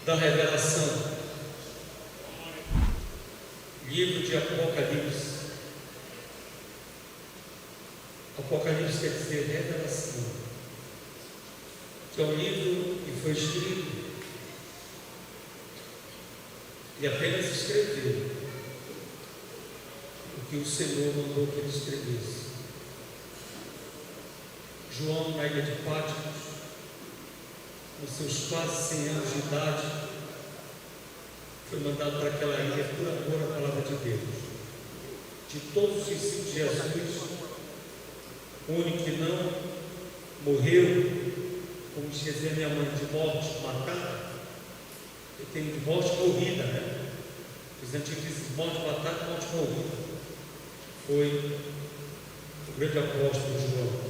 da revelação. Livro de Apocalipse. Apocalipse quer dizer revelação, que é um livro que foi escrito e apenas escreveu o que o Senhor mandou que ele escrevesse. João, na ilha de Patmos, com seus quase 100 anos de idade, foi mandado para aquela ilha por amor à palavra de Deus. De todos os discípulos de Jesus, o único que não morreu, como dizia minha mãe, de morte matada, ele tem de morte morrida, né? Os antigos dizem morte matada e morte morrida. Foi o grande apóstolo João.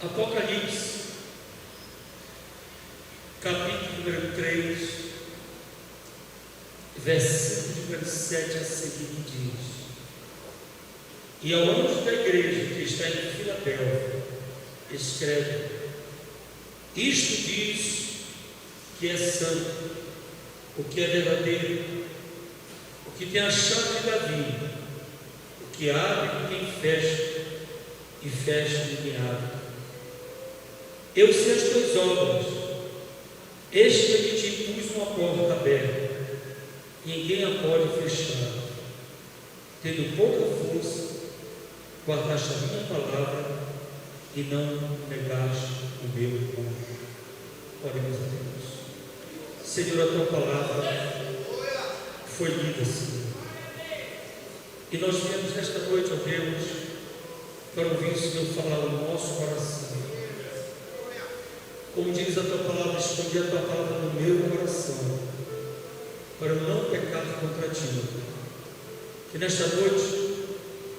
Apocalipse, capítulo número 3, versículo número 7 a seguir diz: E ao anjo da igreja que está em Filadélfia, escreve: Isto diz que é santo, o que é verdadeiro, o que tem a chave de Davi, o que abre e quem fecha, e fecha e ninguém abre. Eu sei as tuas obras, eis que ele te pus uma porta aberta, ninguém a pode fechar. Tendo pouca força, guardaste a minha palavra e não negaste o meu nome. Oremos a Deus. Senhor, a tua palavra foi lida, Senhor, e nós viemos nesta noite, ó Deus, para ouvir o Senhor falar no nosso coração. Como diz a tua palavra, escondi a tua palavra no meu coração, para eu não pecar contra ti. Que nesta noite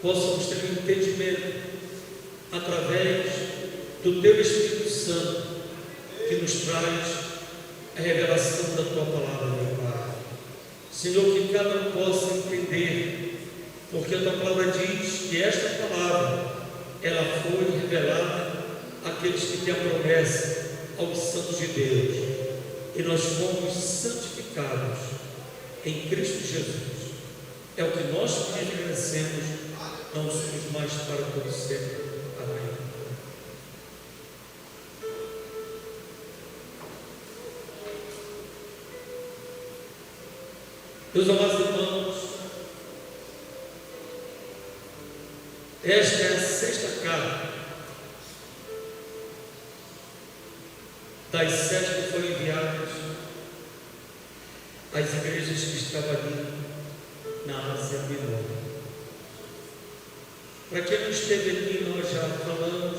possamos ter um entendimento através do teu Espírito Santo, que nos traz a revelação da tua palavra, meu Pai. Senhor, que cada um possa entender, porque a tua palavra diz que esta palavra ela foi revelada àqueles que têm a promessa, aos santos de Deus, e nós fomos santificados em Cristo Jesus. É o que nós pedimos e agradecemos, não somos mais para todo sempre. Amém. Meus amados irmãos, esta é a sexta carta das 7 que foram enviadas às igrejas que estavam ali na Ásia Menor. Para quem não esteve aqui, nós já falamos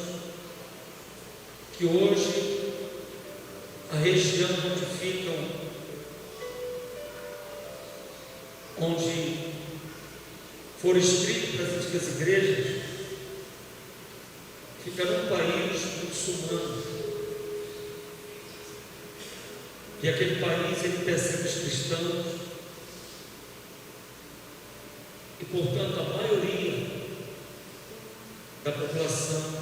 que hoje a região onde foram escritas as antigas igrejas, fica num país muçulmano. E aquele país, ele persegue os cristãos, e portanto a maioria da população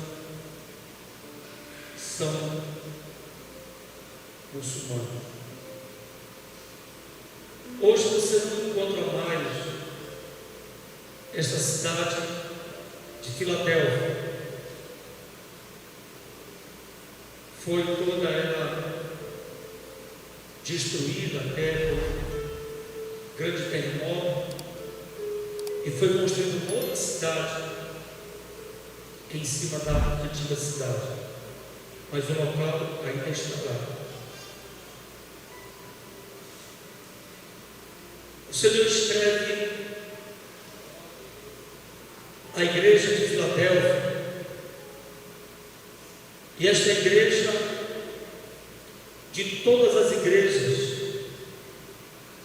são muçulmanos. Hoje você não encontra mais esta cidade de Filadélfia. Foi toda ela destruída até o grande terremoto, e foi construída uma outra cidade em cima da antiga cidade, mas o local ainda está lá. O Senhor escreve à igreja de Filadélfia, e esta igreja, de todas as igrejas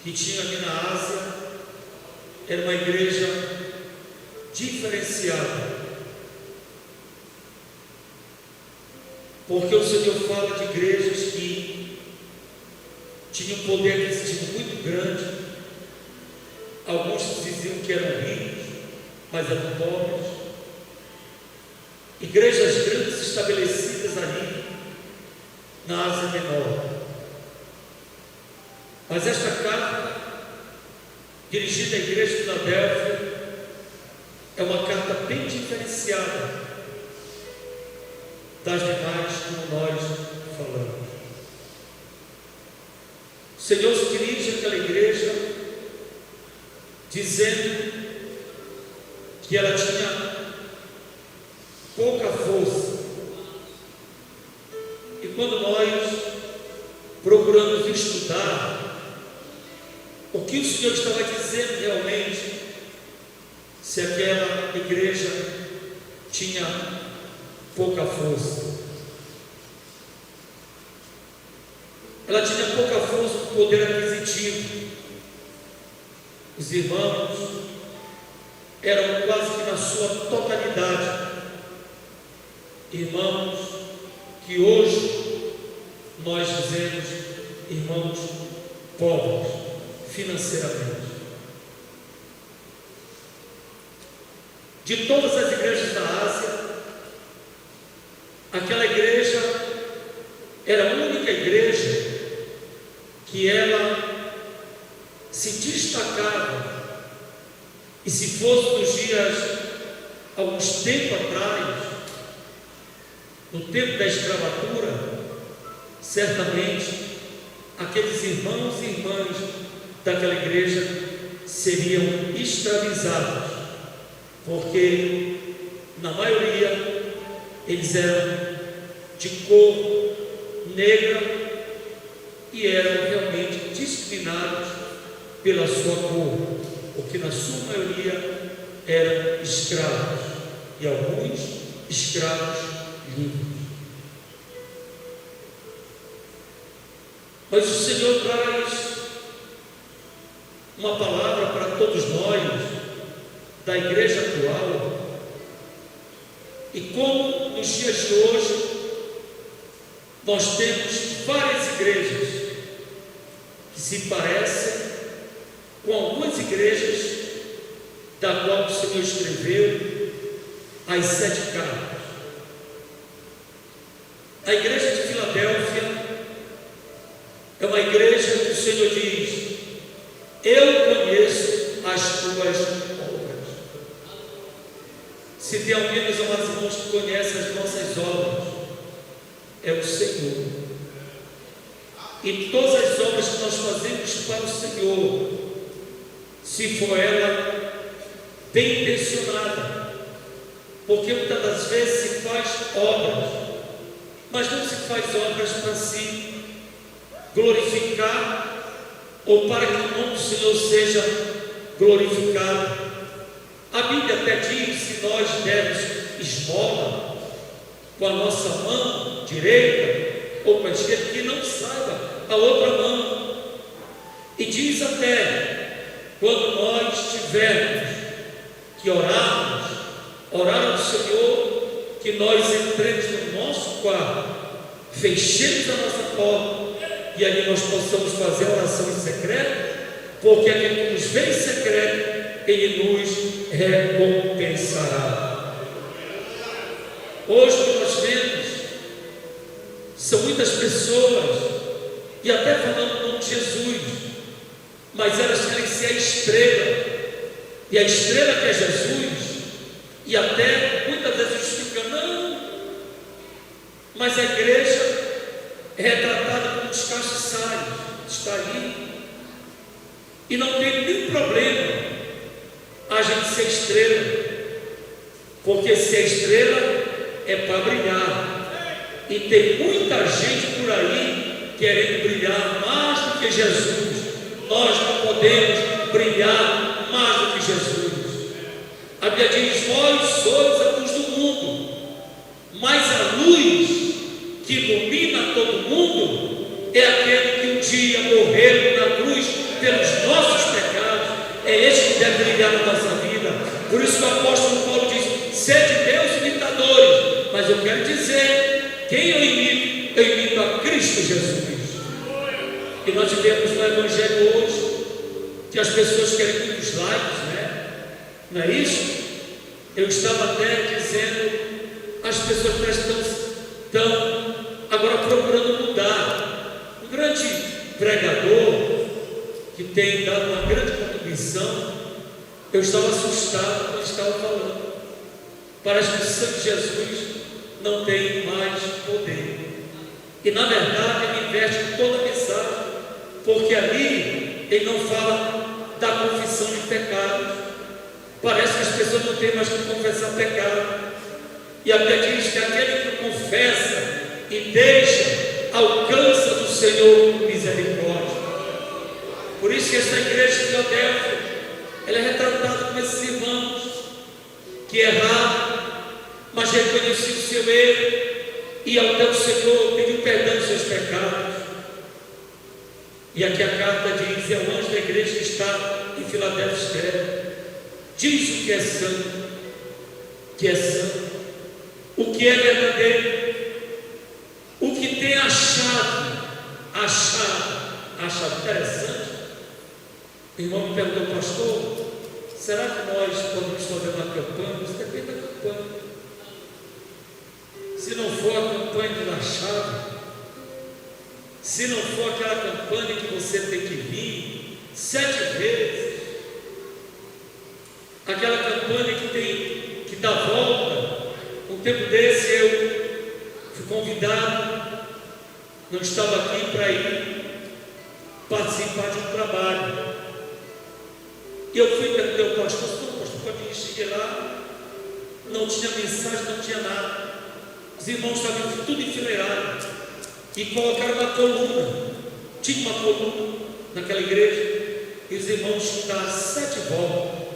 que tinha ali na Ásia, era uma igreja diferenciada, porque o Senhor fala de igrejas que tinham um poder aquisitivo muito grande. Alguns diziam que eram ricos, mas eram pobres. Igrejas grandes estabelecidas ali, na Ásia Menor. Mas esta carta, dirigida à igreja de Filadélfia, é uma carta bem diferenciada das demais, como nós falamos. O Senhor se dirige àquela igreja dizendo que ela tinha pouca força. E quando nós procuramos estudar o que o Senhor estava dizendo realmente, se aquela igreja tinha pouca força. Ela tinha pouca força do poder aquisitivo. Os irmãos eram quase que na sua totalidade irmãos que hoje nós dizemos irmãos pobres financeiramente. De todas as igrejas da Ásia, aquela igreja era a única igreja que ela se destacava. E se fosse nos dias, alguns tempos atrás, no tempo da escravatura, certamente aqueles irmãos e irmãs daquela igreja seriam escravizados, porque na maioria eles eram de cor negra e eram realmente discriminados pela sua cor, porque na sua maioria eram escravos e alguns escravos livres. Mas o Senhor traz uma palavra para todos nós da igreja atual, e como nos dias de hoje nós temos várias igrejas que se parecem com algumas igrejas da qual o Senhor escreveu as 7 cartas. A igreja de Filadélfia é uma igreja que o Senhor diz: eu conheço as tuas obras. Se tem alguém, meus amados irmãos, que conhece as nossas obras, é o Senhor. E todas as obras que nós fazemos para o Senhor, se for ela bem intencionada, porque muitas das vezes se faz obras, mas não se faz obras para se glorificar ou para que o nome do Senhor seja glorificado. A Bíblia até diz: se nós dermos esmola com a nossa mão direita ou com a esquerda, que não saiba a outra mão. E diz até: quando nós tivermos que orar ao Senhor, que nós entremos no nosso quarto, fechemos a nossa porta e ali nós possamos fazer a oração em secreto, porque aquele que nos vê em secreto, ele nos recompensará. Hoje o que nós vemos são muitas pessoas, e até falando no nome de Jesus, mas elas querem ser a estrela, e a estrela que é Jesus, e até muitas vezes ficam, não, mas a igreja é retratada como descastiçado, está ali, e não tem nenhum problema a gente ser estrela, porque ser estrela é para brilhar, e tem muita gente por aí querendo brilhar mais do que Jesus. Nós não podemos brilhar mais do que Jesus. A Bíblia diz: vós sois a luz do mundo, mas a luz que ilumina todo mundo é aquele que um dia morreu na cruz pelos nossos pecados. É esse que deve brilhar na nossa vida. Por isso que o apóstolo Paulo diz: sede meus imitadores. Mas eu quero dizer, quem eu imito? Eu imito a Cristo Jesus. E nós vivemos no Evangelho hoje que as pessoas querem muitos likes, né? Não é isso? Eu estava até dizendo, as pessoas estão agora procurando mudar. Um grande pregador que tem dado uma grande contribuição, eu estava assustado quando estava falando. Parece que o sangue de Jesus não tem mais poder. E na verdade ele inverte toda a mensagem, porque ali ele não fala da confissão de pecados. Parece que as pessoas não têm mais que confessar pecado. E até diz que aquele que confessa e deixa, alcança do Senhor misericórdia. Por isso que essa igreja de Filadélfia, ela é retratada com esses irmãos que erraram, mas reconheciam o seu erro e até o Senhor pediu perdão dos seus pecados. E aqui a carta diz, é o anjo da igreja que está em Filadélfia escreve, diz o que é santo, o que é verdadeiro, o que tem achado interessante. O irmão me perguntou, pastor, será que nós podemos fazer uma campanha? Isso depende da campanha. Se não for a campanha da chave, se não for aquela campanha que você tem que vir 7 vezes, aquela campanha que dá volta. Um tempo desse eu fui convidado, não estava aqui para ir participar de um trabalho. E eu fui perguntar ao pastor, pode ir, cheguei lá, não tinha mensagem, não tinha nada. Os irmãos estavam tudo enfileirado e colocaram uma coluna. Tinha uma coluna naquela igreja e os irmãos davam 7 voltas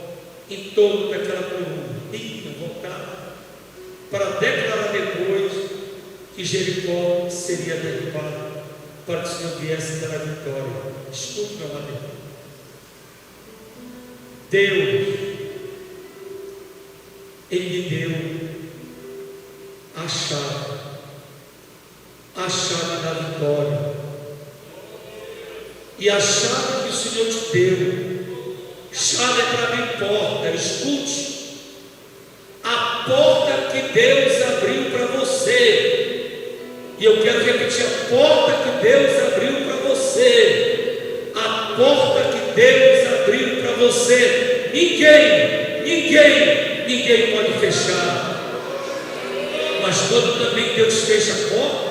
em torno daquela coluna. E não voltaram para declarar depois que Jericó seria derrubado, para que o Senhor viesse dar a vitória. Escute, meu amado. Deus, Ele me deu a chave da vitória, e a chave que o Senhor te deu, chave é para abrir porta. Escute, a porta que Deus abriu para você, e eu quero repetir, a porta que Deus abriu para você, a porta que Deus abriu para você, ninguém pode fechar. Mas quando também Deus fecha a porta,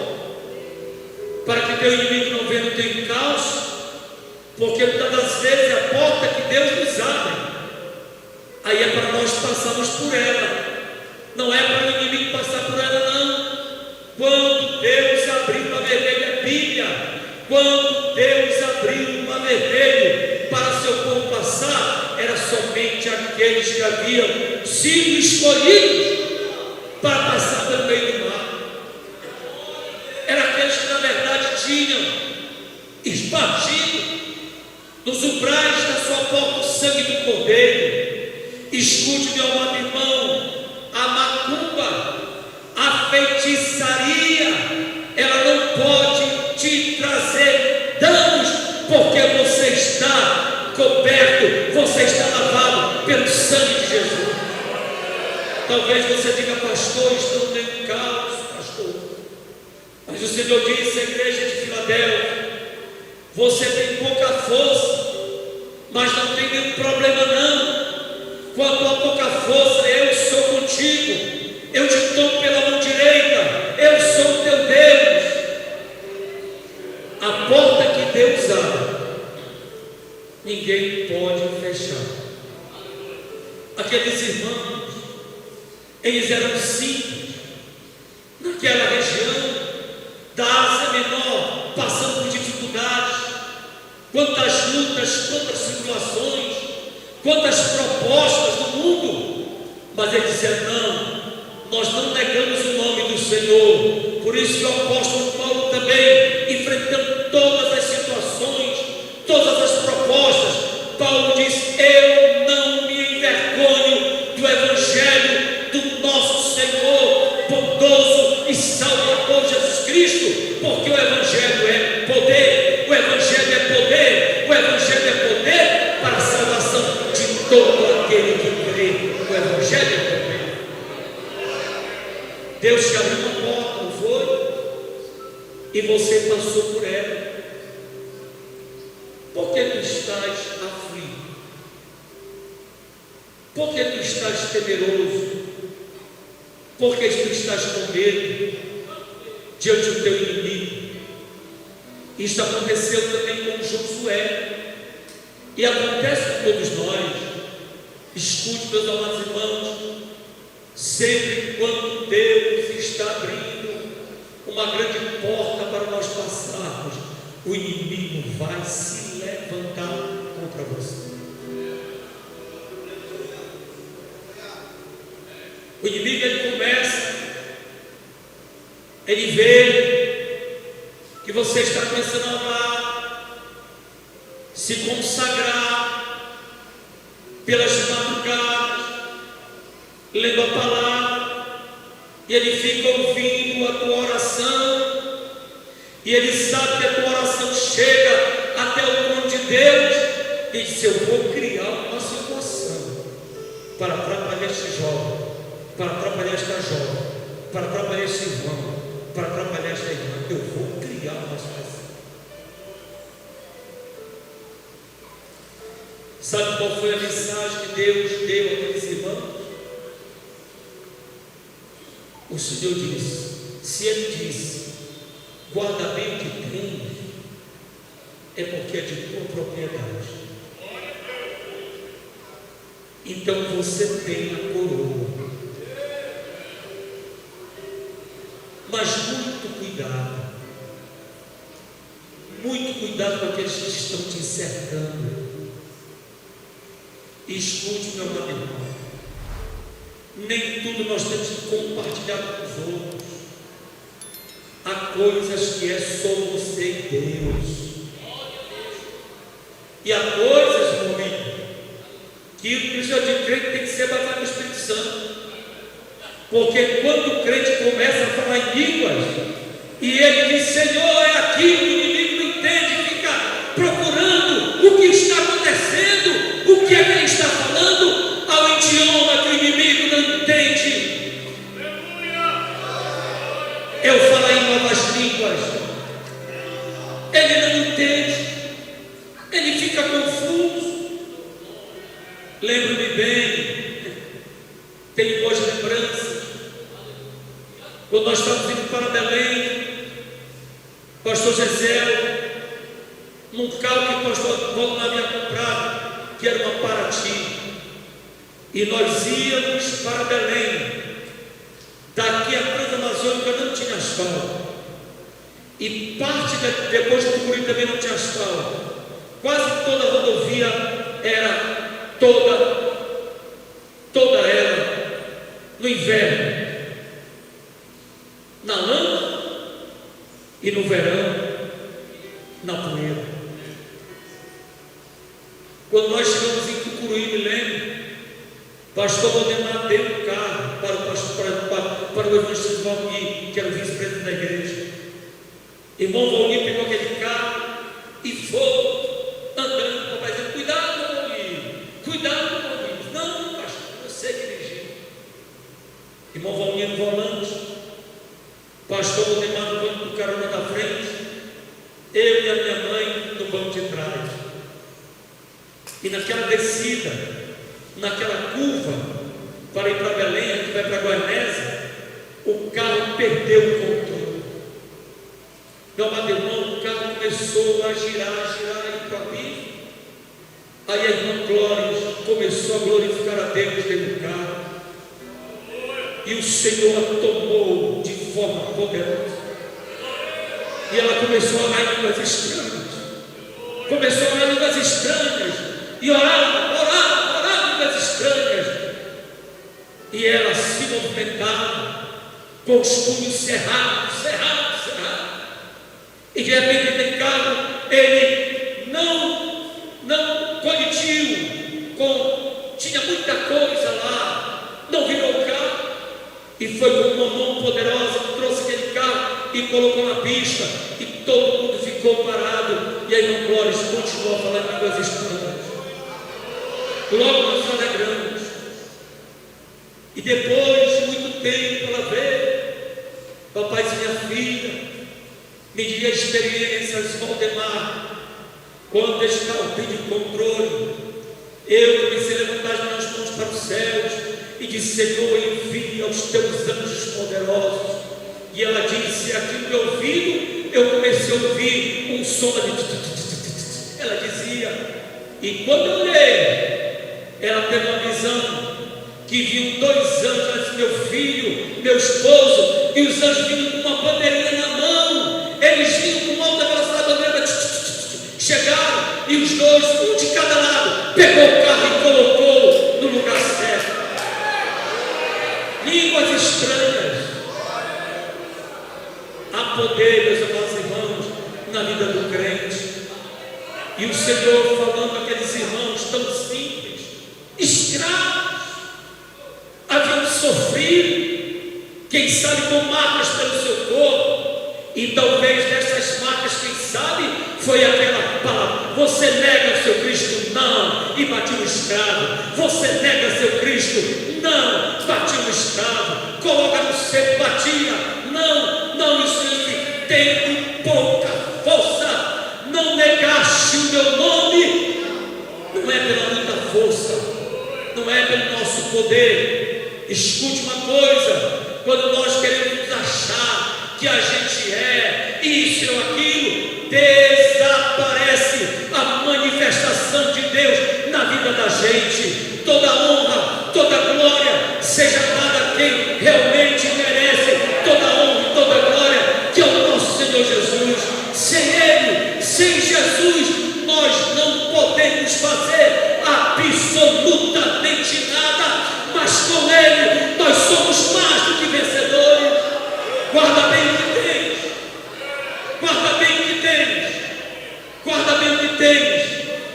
para que teu inimigo não venha no teu encalço, porque muitas das vezes é a porta que Deus nos abre, aí é para nós passarmos por ela, não é para o inimigo passar por ela, não. Quando Deus abriu o mar vermelho, é Bíblia, quando Deus abriu o mar vermelho para seu povo passar, era somente aqueles que haviam sido escolhidos para passar pelo meio do mar. Era aqueles que na verdade tinham espargido nos umbrais da sua porta o sangue do Cordeiro. Escute, meu amado irmão, a macumba, a feitiçaria, ela não pode te trazer danos, porque você está coberto, você está lavado pelo sangue de Jesus. Talvez você diga, pastor, estou em caos, pastor. Mas o Senhor disse à igreja de Filadélfia, você tem pouca força, mas não tem nenhum problema não. Com a tua pouca força, eu sou contigo, eu te tomo pela mão direita, eu sou o teu Deus. A porta que Deus abre, ninguém pode fechar. Aqueles irmãos, eles eram simples, naquela região da Ásia Menor, passando por dificuldades, quantas lutas, quantas tribulações, quantas propostas do mundo, mas eles disseram, não, nós não negamos o nome do Senhor. Por isso que o apóstolo Paulo também, enfrentando todas as situações, todas as propostas, Paulo diz, eu não me envergonho do Evangelho do nosso Senhor, bondoso e Salvador Jesus Cristo, porque o Evangelho é poder, o Evangelho é poder, o Evangelho é poder para a salvação de todo aquele que crê. O Evangelho é poder. Deus te abriu uma porta, não foi? e você passou por ela. Por que tu estás aflito? Por que tu estás temeroso? Por que tu estás com medo diante do teu inimigo? Isto aconteceu também com Josué, e acontece com todos nós. Escute, meus amados irmãos, sempre quando Deus está abrindo uma grande porta para nós passarmos, o inimigo vai se levantar contra você. O inimigo, ele começa, ele vê que você está começando a orar, se consagrar pelas madrugadas, lendo a palavra, e ele fica ouvindo a tua oração, e ele sabe que a tua oração chega até o trono de Deus, e diz: eu vou criar uma situação para atrapalhar este jovem, para atrapalhar esta jovem, para atrapalhar este irmão, para atrapalhar esta irmã. Eu vou criar uma situação. Sabe qual foi a mensagem que Deus deu àqueles irmãos? O Senhor disse: se Ele disse, guarda bem o que tem, é porque é de tua propriedade. Então você tem a coroa. Mas muito cuidado com aqueles que estão te cercando. E escute, meu amado irmão, nem tudo nós temos que compartilhar com os outros. Há coisas que é só você e Deus. E há coisas, meu amigo, que o cristão de crente tem que ser baseado no Espírito Santo. Porque quando o crente começa a falar em línguas, e ele diz: Senhor, é aquilo, o inimigo não entende, fica procurando o que está acontecendo, o que é que ele está falando, ao idioma que o inimigo não entende. Eu falo em novas línguas, ele não entende, ele fica confuso. Lembro-me bem, tenho boas lembranças, quando nós estávamos indo para Belém, pastor Gisele, num carro que o pastor Paulo havia comprado, que era uma Paraty, e nós íamos para Belém. Daqui a Transamazônica não tinha asfalto, e parte depois do Tucuruí também não tinha asfalto. Quase toda a rodovia era toda ela no inverno, na lama, e no verão na poeira. Quando nós chegamos em Tucuruí, me lembro, pastor Valdemar deu um carro para o evangelista Valmir, que era o vice-presidente da igreja. Irmão Valmir pegou aquele carro e foi andando. O papai dizendo: cuidado, Valmir, cuidado, Valmir. Não, pastor, você dirigiu. Irmão Valmir no volante, pastor Valdemar no banco do carona da frente, eu e a minha mãe no banco de trás. E naquela descida, naquela curva para ir para Belém, que vai para Guainésia, o carro perdeu o controle. Meu amado irmão, o carro começou a girar e para mim. Aí a irmã Glória começou a glorificar a Deus dentro do carro, e o Senhor a tomou de forma poderosa, e ela começou a orar em línguas estranhas, e orar em línguas estranhas, e ela se movimentava com os punhos cerrados, e de repente aquele carro, ele não colidiu tinha muita coisa lá, não virou o carro, e foi com uma mão poderosa que trouxe aquele carro e colocou na pista, e todo mundo ficou parado, e a irmã Glória continuou falando em coisas estranhas. Logo nós nos alegramos, e depois de muito tempo ela veio: papai, minha filha, Me diga experiências, Valdemar, quando escalpei de controle, eu comecei a levantar as minhas mãos para os céus e disse: Senhor, envia os teus anjos poderosos. E ela disse: aqui no meu ouvido eu comecei a ouvir um som de... Ela dizia, e quando eu olhei, ela teve uma visão que viu 2 anjos, meu filho, meu esposo, e os anjos vinham com uma bandeirinha na mão. Eles vinham com uma alta velocidade, a bandeira chegaram, e os 2, um de cada lado, pegou o carro e colocou no lugar certo. Línguas estranhas. Há poder, meus amados irmãos, na vida do crente. E o Senhor falando a aqueles irmãos tão simples, escravos, haviam sofrido, quem sabe com marcas pelo seu corpo, e talvez dessas marcas, quem sabe, foi aquela palavra: você nega o seu Cristo? Não, e bati o escravo. Você nega seu Cristo? Não, bati o escravo. Coloca no cepo, batia. Não, isso tem pouca força. Não negaste o meu nome. Não é pela muita força, não é pelo nosso poder. Escute uma coisa: quando nós queremos achar que a gente é isso ou aquilo, desaparece a manifestação de Deus na vida da gente. Toda honra, toda glória seja dada a quem realmente merece toda honra e toda glória, que é o nosso Senhor Jesus. Sem Ele, sem Jesus, nós não podemos fazer absolutamente nada, mas com Ele nós somos mais do que vencedores. Guarda bem o que tens, guarda bem o que tens, guarda bem o que tens,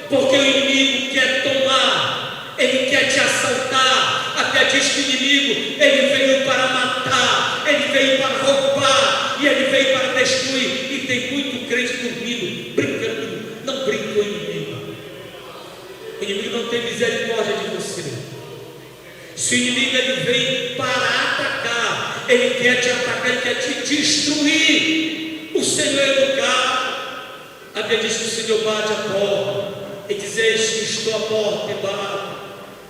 porque o inimigo quer tomar, ele quer te assaltar. Até diz que o inimigo, ele veio para matar, ele veio para roubar, e ele veio para destruir. E tem muito crente dormindo, brincando. Não brinca com o inimigo. O inimigo não tem misericórdia de você. Se o inimigo ele vem para atacar, ele quer te atacar, ele quer te destruir. O Senhor é educado. A Bíblia diz que o Senhor bate a porta e diz: eis que estou à porta e bato.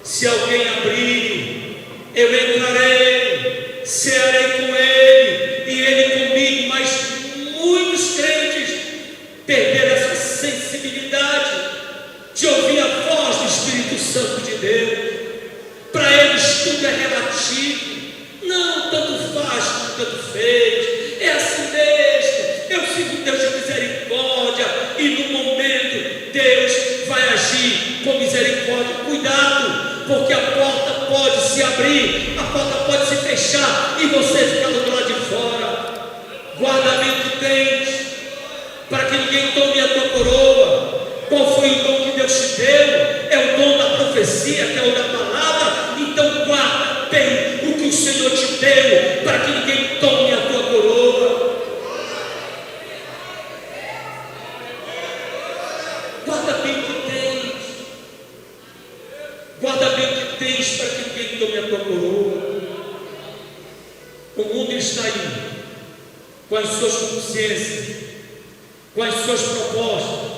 Se alguém abrir, eu entrarei, cearei com ele e ele comigo. Mas muitos crentes perderam essa sensibilidade de ouvir a voz do Espírito Santo de Deus. Para eles tudo é relativo. Não, tanto faz, tanto fez. É assim mesmo. Eu sigo Deus de misericórdia, e no momento Deus vai agir com misericórdia. Cuidado, porque a porta pode se abrir, a porta pode se fechar e você ficar do lado de fora. Guarda bem o que tens, para que ninguém tome a tua coroa. Qual foi o dom que Deus te deu? É o dom da profecia, que é o da palavra. Então guarda bem o que o Senhor te deu, para que ninguém tome a tua coroa. Guarda bem o que tens, guarda bem o que tens, para que ninguém tome a tua coroa. O mundo está aí, com as suas consciências, com as suas propostas,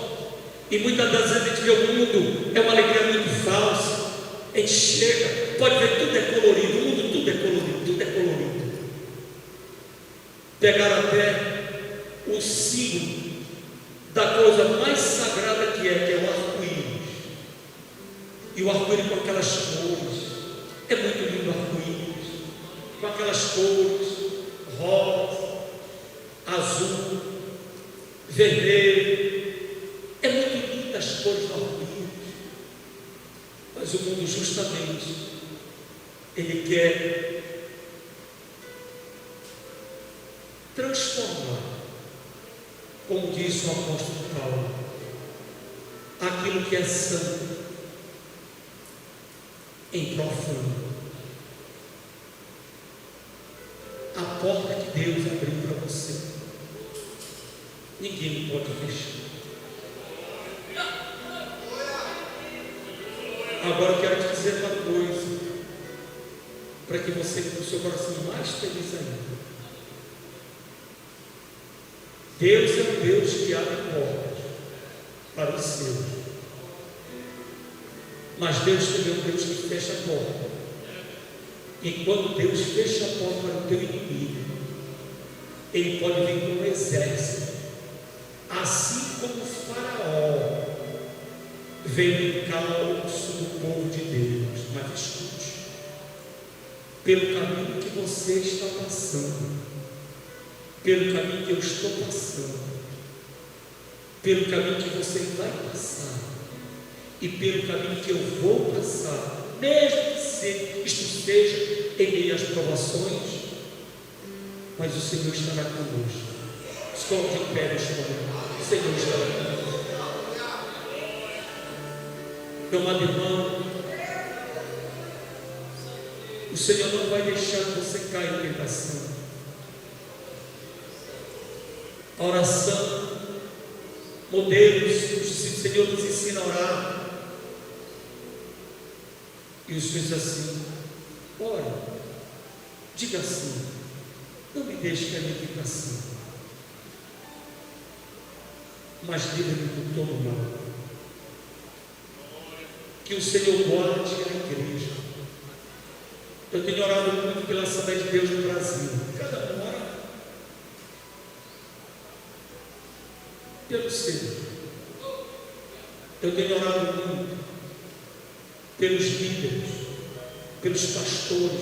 e muitas das vezes a gente vê o mundo, é uma alegria muito falsa. A gente chega, pode ver, tudo é colorido, o mundo tudo é colorido, tudo é colorido. Pegaram até o símbolo da coisa mais sagrada que é o arco-íris. E o arco-íris com aquelas cores, é muito lindo o arco-íris, com aquelas cores, rosa, azul, vermelho. É muito lindo as cores do arco-íris. Mas o mundo justamente, ele quer transformar, como disse o apóstolo Paulo, aquilo que é santo em profano. A porta que Deus abriu para você, ninguém pode fechar. Agora eu quero te dizer uma coisa, para que você fique com o seu coração mais feliz ainda. Deus é um Deus que abre portas para os seus, mas Deus também é um Deus que fecha a porta. Enquanto Deus fecha a porta para o teu inimigo, ele pode vir com um exército, assim como o Faraó veio em caos do povo de Deus. Mas escute, pelo caminho que você está passando, pelo caminho que eu estou passando, pelo caminho que você vai passar e pelo caminho que eu vou passar, mesmo que isto seja em meio às provações, mas o Senhor estará conosco. Se coloque em pé neste momento. O Senhor estará conosco. Meu amado irmão, o Senhor não vai deixar que você caia em tentação. A oração, modelos, o Senhor nos ensina a orar. E o Senhor diz assim: ora, diga assim, não me deixe cair em tentação, mas livre-me do todo mal. Que o Senhor guarde a igreja. Eu tenho orado muito pela Assembleia de Deus no Brasil. Cada um ora pelo Senhor. Eu tenho orado muito pelos líderes, pelos pastores,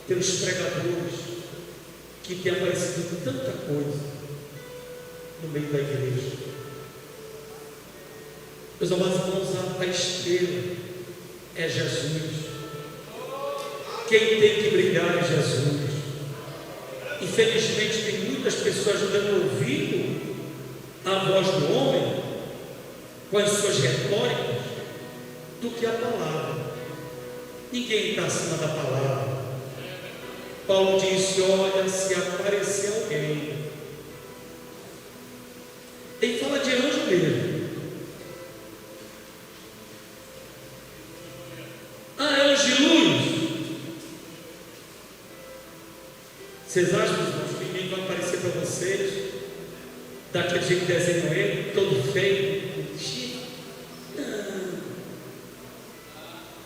pelos pregadores, que tem aparecido tanta coisa no meio da igreja. Meus amados irmãos, a estrela é Jesus. Quem tem que brilhar é Jesus. Infelizmente tem muitas pessoas dando ouvido à voz do homem com as suas retóricas do que a palavra. Ninguém está acima da palavra. Paulo disse: olha, se aparecer alguém, ele fala de anjo mesmo. Anjo de luz. Vocês acham, irmãos, que ninguém vai aparecer para vocês daquele jeito que desenham ele, todo feio? Não.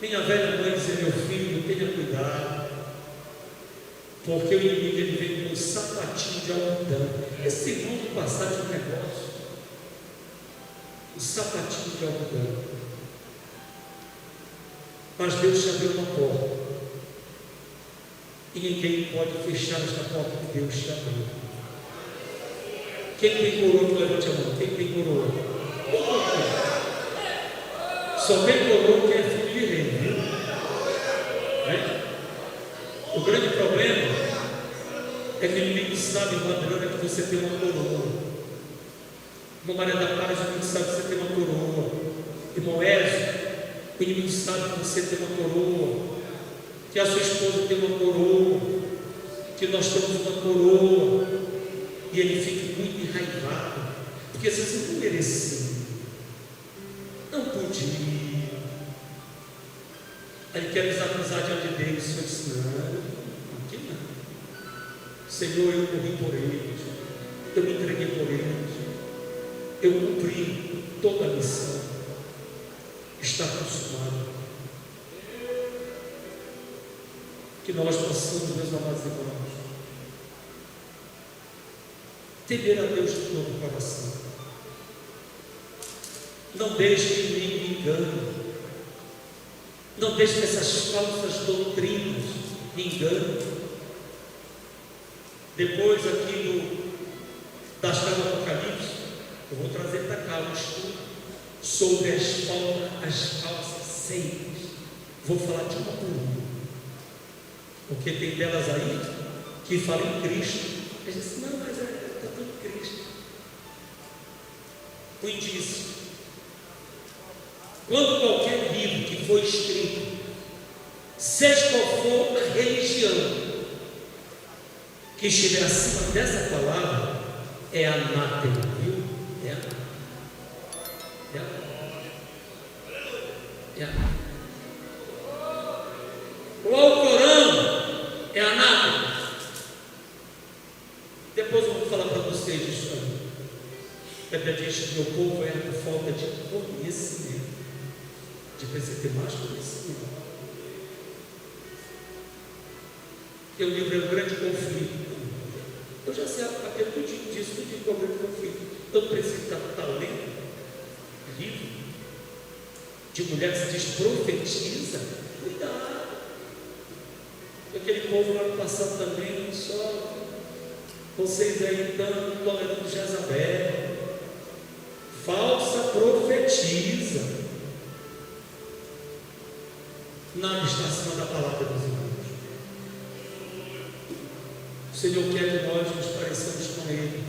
Minha velha mãe dizia: meu filho, tenha cuidado, porque o inimigo ele vem com um sapatinho de algodão. Esse irmão do passado de um negócio, um sapatinho de algodão. Mas Deus te abriu uma porta, e ninguém pode fechar esta porta que Deus te abriu. Quem tem coroa, levante a mão. Quem tem coroa? Só tem coroa quem é filho de rei, viu? É? O grande problema é que o inimigo sabe, Adriana, que você tem uma coroa. Irmã Maria da Paz, o inimigo sabe que você tem uma coroa. Irmão Ézio, o inimigo sabe que você tem uma coroa, que a sua esposa tem uma coroa, que nós temos uma coroa, e ele fica muito enraivado, porque você não merecia, não podia. Aí ele quer nos acusar diante dele. O Senhor disse: não, aqui não. Senhor, eu morri por eles, eu me entreguei por eles, eu cumpri toda a missão, está consumado. Que nós possamos, meus amados irmãos, temer a Deus de todo o coração. Não deixe que ninguém me engane. Não deixe que essas falsas doutrinas me enganem. Depois aqui das do Apocalipse, eu vou trazer para cá um estudo sobre as falsas seitas. Vou falar de uma por uma, porque tem delas aí que falam em Cristo. A gente diz: não, mas está tudo Cristo. O indício: quando qualquer livro que foi escrito, seja qual for a religião que estiver acima dessa palavra, é anátema, viu? É anátema. O Alcorão é anátema. Depois eu vou falar para vocês disso aí. diz que meu povo é por falta de conhecimento. De precisa ter mais conhecimento. Porque o livro é um grande conflito. Eu já sei aquele tudinho disso, tudinho que é um grande conflito. Eu preciso estar lendo livro de mulher que se diz profetiza. Cuidado. Aquele povo lá no passado também, só vocês aí estão tolerando Jezabel, falsa profetiza. Nada está acima da palavra dos irmãos. O Senhor quer que nós nos pareçamos com Ele.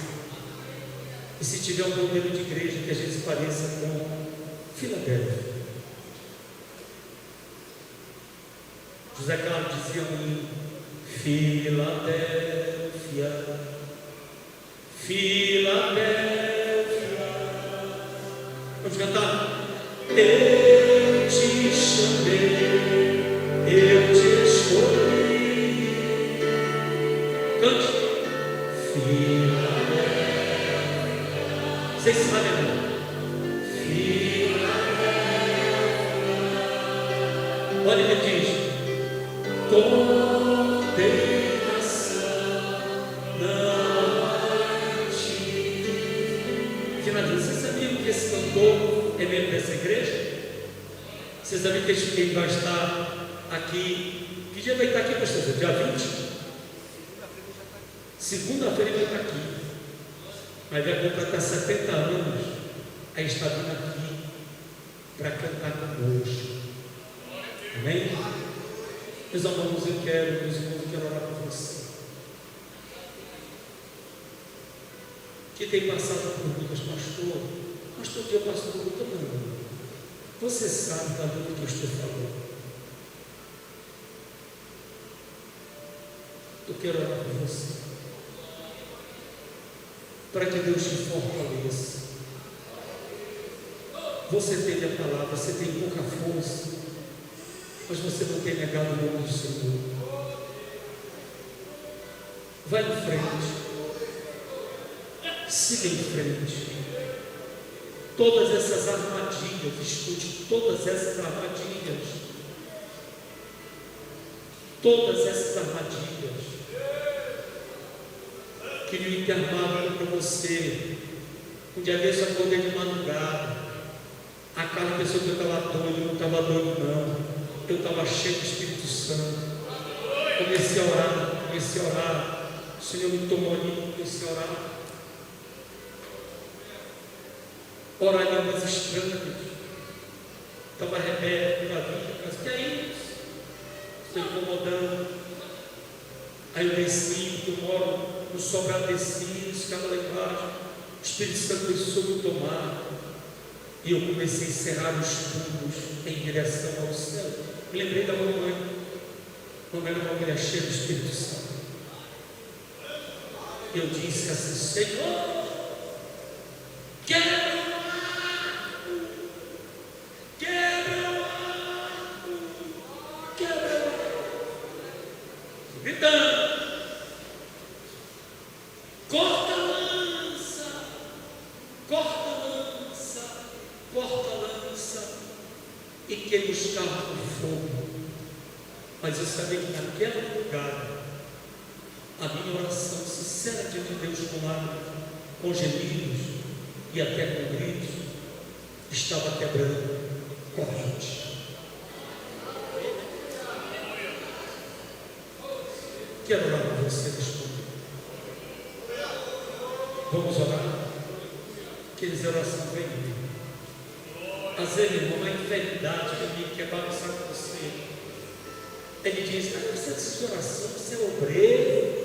E se tiver um modelo de igreja, que a gente se pareça com Filadélfia. José Carlos dizia em Filadélfia, Filadélfia. Vamos cantar? Eu te chamei, eu te escolhi. Cante. Filadélfia. Vocês sabem, não? Filadélfia. Olha ele diz: condenação não há em ti. Finalmente, você sabia que esse cantor é membro dessa igreja? Você sabia que ele vai estar aqui? Que dia vai estar aqui, pastor? Dia 20? Segunda-feira ele vai estar aqui. Mas vai completar 70 anos. Aí está vindo aqui para cantar conosco. Amém? Meus irmãos, eu quero orar por você. Que tem passado por lutas, pastor, eu passo por luta, não. Você sabe da luta que eu estou falando. Eu quero orar por você, para que Deus te fortaleça. Você tem a palavra, você tem pouca força, mas você não tem negado o nome do Senhor. Vai em frente, siga em frente. Todas essas armadilhas, escute, todas essas armadilhas, que lhe intermaram para você. Um dia desse eu acordei de madrugada. A cara pensou que eu estava doido, eu não estava doido não. Eu estava cheio do Espírito Santo. Comecei a orar. O Senhor me tomou ali, comecei a orar. Orar em línguas estranhas. Estava rebelde pela vida, mas que é isso? Estou incomodando. Aí eu desci, eu moro no Sobrado, desci, ficava lá embaixo. O Espírito Santo começou a me tomar. E eu comecei a encerrar os punhos em direção ao céu. Me lembrei da mamãe. Mamãe era uma mulher cheia do Espírito Santo. Eu disse assim: Senhor, quebra o arco, quebra o arco, quebra o arco. Gritando: corta a lança, corta a lança, corta a lança, e queima os carros com fogo. Mas eu sabia que naquele lugar a minha oração sincera diante de Deus, com gemidos e até com gritos, estava quebrando corrente. Quero orar por você neste momento. Vamos orar? Aqueles oração vem. Às vezes, irmão, uma enfermidade que quer bagunçar com você. Ele diz: não precisa de oração, você é obreiro.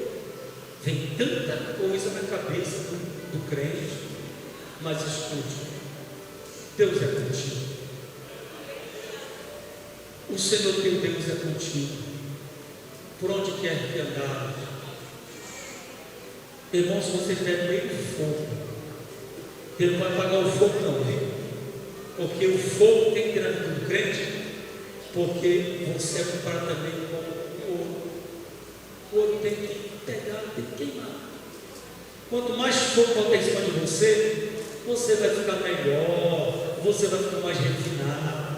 Vem tanta coisa na cabeça do crente. Mas escute, Deus é contigo. O Senhor teu Deus é contigo. Por onde quer que andar. Irmão, se você estiver no meio do fogo, Ele não vai apagar o fogo não. Porque o fogo tem que ir na vida do crente. Porque você é comparado também com o ouro. O ouro tem que pegar, tem que queimar. Quanto mais fogo botar em cima de você, você vai ficar melhor, você vai ficar mais refinado.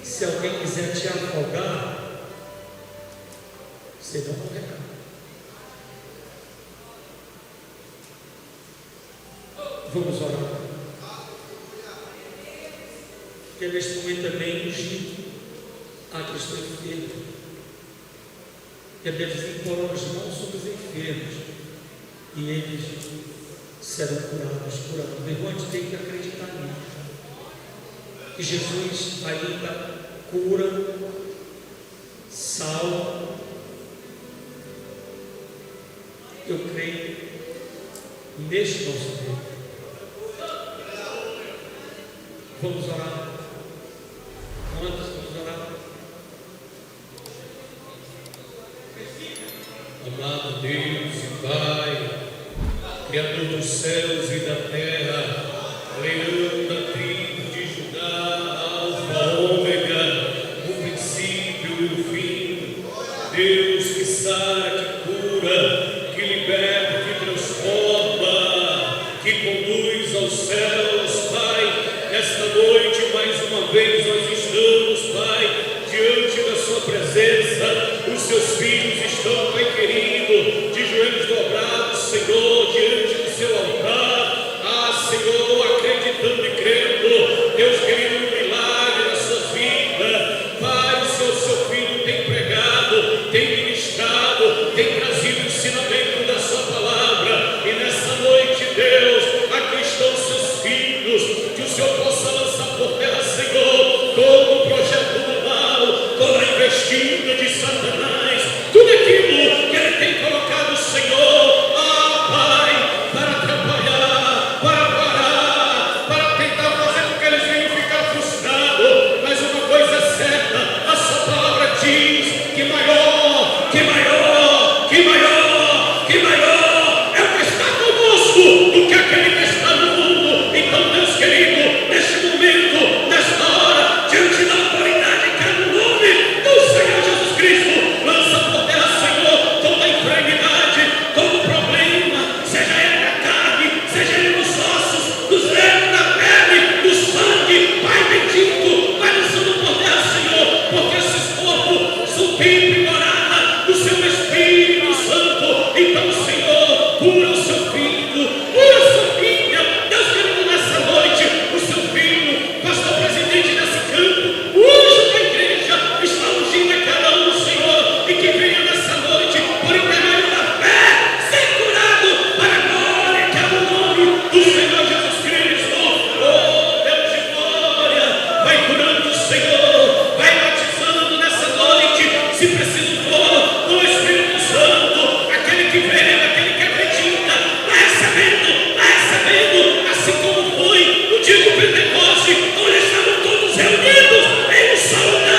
Se alguém quiser te afogar, você não morrerá. Vamos orar. Porque neste momento é bem ungido a que estou enfermo. E a Bíblia diz: impor as mãos sobre os enfermos e eles serão curados. Meu irmão, a gente tem que acreditar nisso. Que Jesus ainda cura, salva. Eu creio neste nosso Deus. Vamos orar. Quantos vamos orar? Amado Deus e Pai, Criador dos céus e da terra, Leão da tribo de Judá, Alfa, Ômega, o princípio e o fim, Deus que sara, que cura, que liberta, que transforma, que conduz aos céus, Pai. Nesta noite, mais uma vez, nós estamos, Pai, diante da Sua presença. Os Seus filhos estão, Pai querido, de joelhos dobrados, Senhor, diante do Seu altar. Ah, Senhor, acreditando e crendo, Deus querido, um milagre na sua vida. Pai, o seu filho tem pregado, tem ministrado, tem trazido ensinamento da Sua palavra. E nessa noite, Deus, aqui estão os Seus filhos, que o Senhor possa lançar por terra, Senhor, todo o projeto do mal, toda a investida de Satanás, tudo aquilo que ele tem colocado, Senhor, Pai, para atrapalhar, para parar, para tentar fazer com que eles venham ficar frustrados. Mas uma coisa é certa, a Sua palavra diz que maior, que maior, que maior, que maior é o que está conosco do que aquele que está no mundo. Então, Deus querido, neste momento, nesta hora, diante da autoridade que é no nome do Senhor Jesus Cristo, lança por terra, Senhor, toda a enfermidade, todo o problema, seja ele na carne, seja ele nos ossos, nos nervos, na pele, no sangue. Pai bendito, vai lançando por terra, Senhor, porque esses corpos são templo e morada do Seu Espírito Santo. Então, Senhor, cura o Seu filho, cura a Sua filha. Deus querido, nessa noite, o Seu filho, pastor presidente desse campo, o anjo da igreja, está ungindo a cada um, Senhor, e que venha nessa noite, por intermédio da fé, ser curado para a glória que é o nome do Senhor Jesus Cristo. Oh, Deus de glória, vai curando, Senhor, vai batizando nessa noite, se preciso for, no Espírito Santo, aquele que vê, aquele que acredita, vai recebendo, assim como foi no dia do Pentecoste, onde estavam todos reunidos em um só lugar.